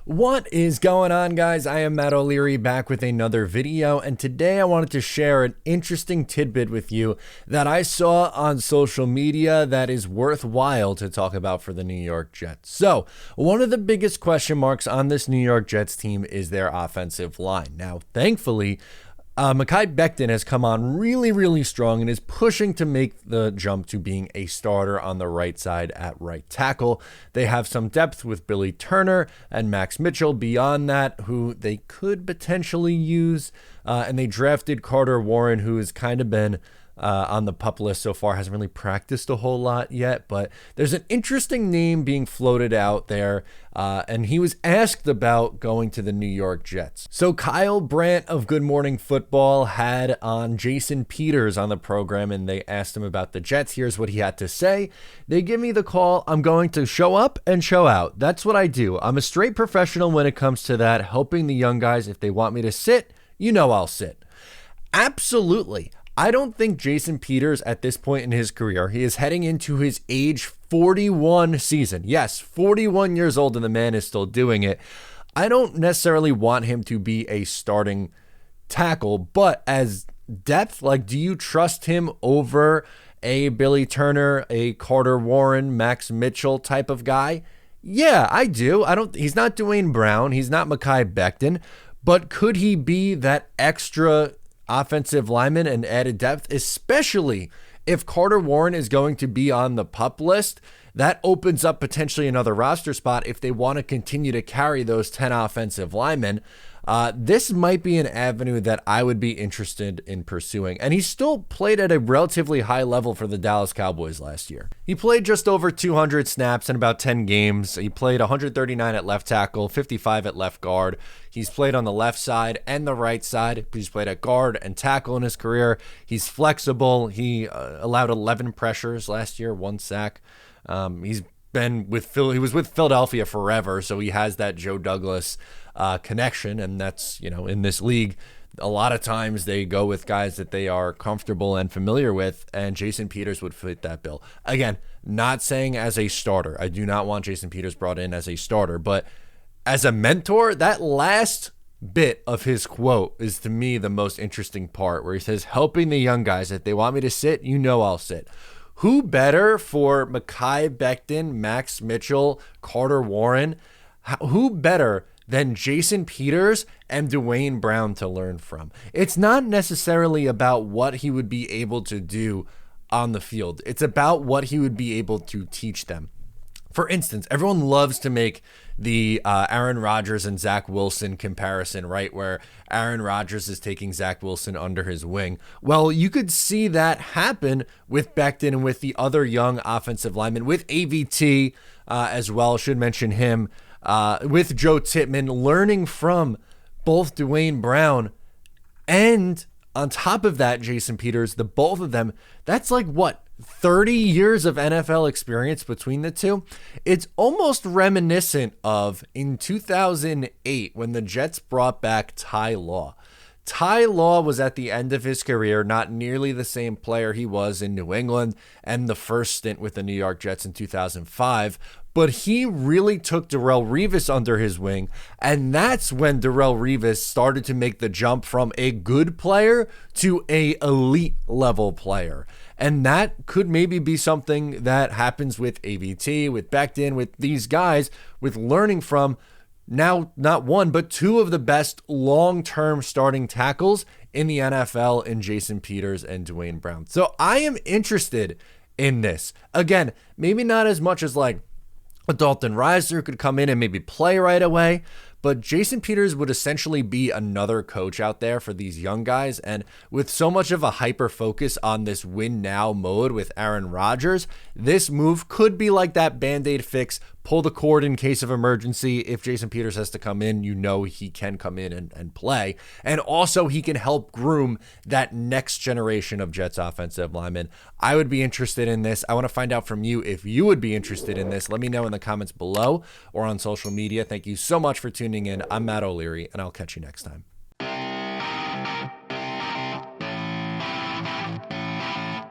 What is going on, guys? I am Matt O'Leary back with another video, and today I wanted to share an interesting tidbit with you that I saw on social media that is worthwhile to talk about for the New York Jets. So, one of the biggest question marks on this New York Jets team is their offensive line. Now, thankfully, Mekhi Becton has come on really strong and is pushing to make the jump to being a starter on the right side at right tackle. They have some depth with Billy Turner and Max Mitchell beyond that, who they could potentially use. And they drafted Carter Warren, who has kind of been on the PUP list so far, hasn't really practiced a whole lot yet, but there's an interesting name being floated out there, and he was asked about going to the New York Jets. So Kyle Brandt of Good Morning Football had on Jason Peters on the program, and they asked him about the Jets. Here's what he had to say. They give me the call. I'm going to show up and show out. That's what I do. I'm a straight professional when it comes to that, helping the young guys. If they want me to sit, you know I'll sit. Absolutely. I don't think Jason Peters at this point in his career, he is heading into his age 41 season. Yes, 41 years old and the man is still doing it. I don't necessarily want him to be a starting tackle, but as depth, like, do you trust him over a Billy Turner, a Carter Warren, Max Mitchell type of guy? Yeah, I do. He's not Dwayne Brown. He's not Mekhi Becton, but could he be that extra offensive lineman and added depth, especially if Carter Warren is going to be on the PUP list? That opens up potentially another roster spot if they want to continue to carry those 10 offensive linemen. This might be an avenue that I would be interested in pursuing. And he still played at a relatively high level for the Dallas Cowboys last year. He played just over 200 snaps in about 10 games. He played 139 at left tackle, 55 at left guard. He's played on the left side and the right side. He's played at guard and tackle in his career. He's flexible. He allowed 11 pressures last year, 1 sack. He was with Philadelphia forever, so he has that Joe Douglas connection, and that's, in this league, a lot of times they go with guys that they are comfortable and familiar with, and Jason Peters would fit that bill. Again, not saying as a starter. I do not want Jason Peters brought in as a starter, but as a mentor, that last bit of his quote is to me the most interesting part, where he says, helping the young guys, if they want me to sit, you know I'll sit. Who better for Mekhi Becton, Max Mitchell, Carter Warren? Who better than Jason Peters and Dwayne Brown to learn from? It's not necessarily about what he would be able to do on the field. It's about what he would be able to teach them. For instance, everyone loves to make the Aaron Rodgers and Zach Wilson comparison, right? Where Aaron Rodgers is taking Zach Wilson under his wing. Well, you could see that happen with Becton and with the other young offensive linemen, with AVT as well. Should mention him, with Joe Tippmann, learning from both Dwayne Brown and on top of that, Jason Peters, the both of them, that's like what? 30 years of NFL experience between the two. It's almost reminiscent of in 2008 when the Jets brought back Ty Law. Ty Law was at the end of his career, not nearly the same player he was in New England and the first stint with the New York Jets in 2005, but he really took Darrelle Revis under his wing, and that's when Darrelle Revis started to make the jump from a good player to a elite level player. And that could maybe be something that happens with AVT, with Becton, with these guys, with learning from now not one, but two of the best long-term starting tackles in the NFL in Jason Peters and Dwayne Brown. So I am interested in this. Again, maybe not as much as like a Dalton Risner could come in and maybe play right away, but Jason Peters would essentially be another coach out there for these young guys. And with so much of a hyper focus on this win now mode with Aaron Rodgers, this move could be like that Band-Aid fix, pull the cord in case of emergency. If Jason Peters has to come in, he can come in and play. And also he can help groom that next generation of Jets offensive linemen. I would be interested in this. I want to find out from you if you would be interested in this. Let me know in the comments below or on social media. Thank you so much for tuning in. I'm Matt O'Leary, and I'll catch you next time.